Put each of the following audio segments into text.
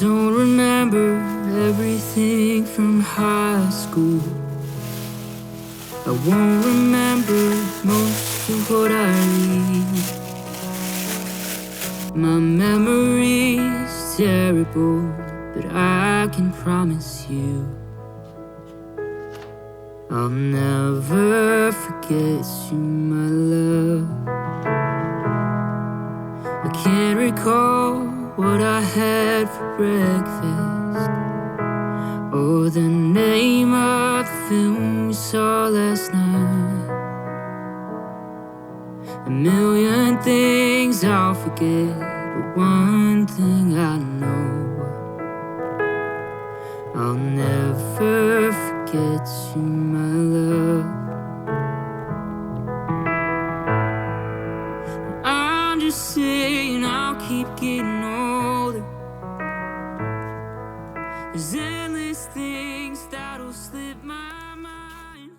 don't remember everything from high school. I won't remember most of what I read. My memory is terrible, but I can promise you I'll never forget you, my love. I can't recall what I had for breakfast or the name of the film we saw last night. A million things I'll forget, but one thing I know, I'll never forget you, my love. I'm just saying I'll keep getting older. There's endless things that'll slip my mind.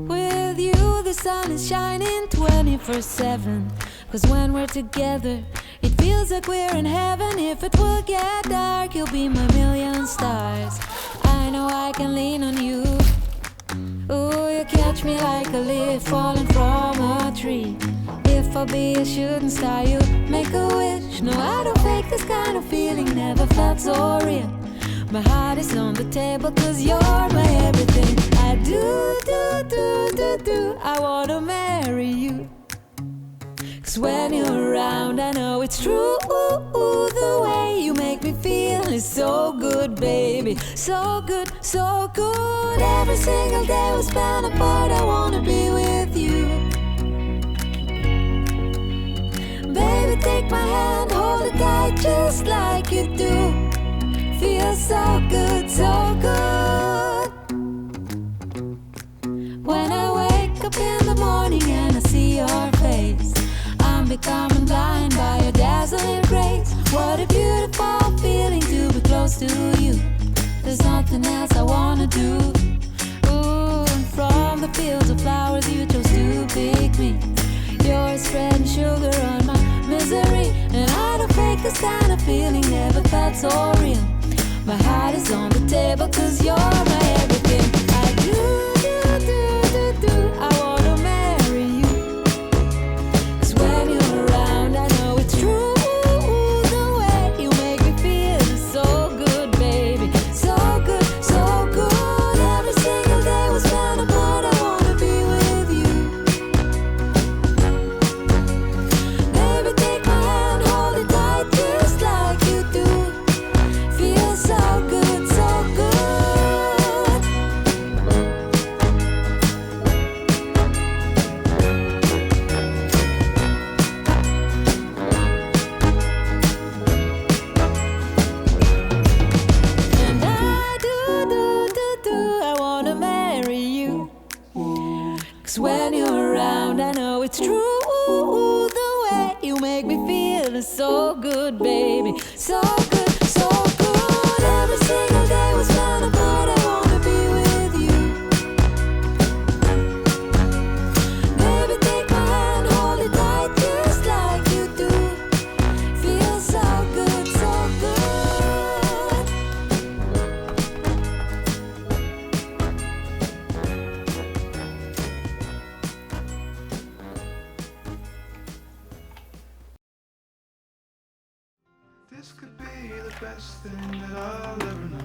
With you the sun is shining 24/7. 'Cause when we're together it feels like we're in heaven. If it will get dark you'll be my million stars. I know I can lean on you. Ooh, you catch me like a leaf falling from a tree. If I'll be a shooting star you make a wish. No, I don't fake this kind of feeling, never felt so real. My heart is on the table 'cause you're my everything. I do, I wanna marry you. 'Cause when you're around I know it's true. The way you make me feel is so good, baby. So good, so good. Every single day we spend apart I wanna be with you. Baby, take my hand, hold it tight just like you do. Feels so good, so good. When I wake up in the morning and I see your face, I'm becoming blind by your dazzling grace. What a beautiful feeling to be close to you. There's nothing else I wanna do. Ooh, and from the fields of flowers you chose to pick me. You're spreading sugar on my misery. And I don't fake this kind of feeling, never felt so real. My heart is on the table 'cause you're my everything. I do, I wanna marry you. 'Cause when you're around I know it's true. The way you make me feel is so good, baby. So good, so good. Every single day we spend apart I wanna be with you. Baby, take my hand, hold it tight just like you do. Feels so good, so good. And I do, I wanna marry you. 'Cause when you're around I know it's true. The way you make me feel is so good, baby. So good, so good. Every single day we spend apart I wanna be with you. Baby, take my hand, hold it tight just like you do. Feels so good, so good. This could be the best thing that I'll ever know.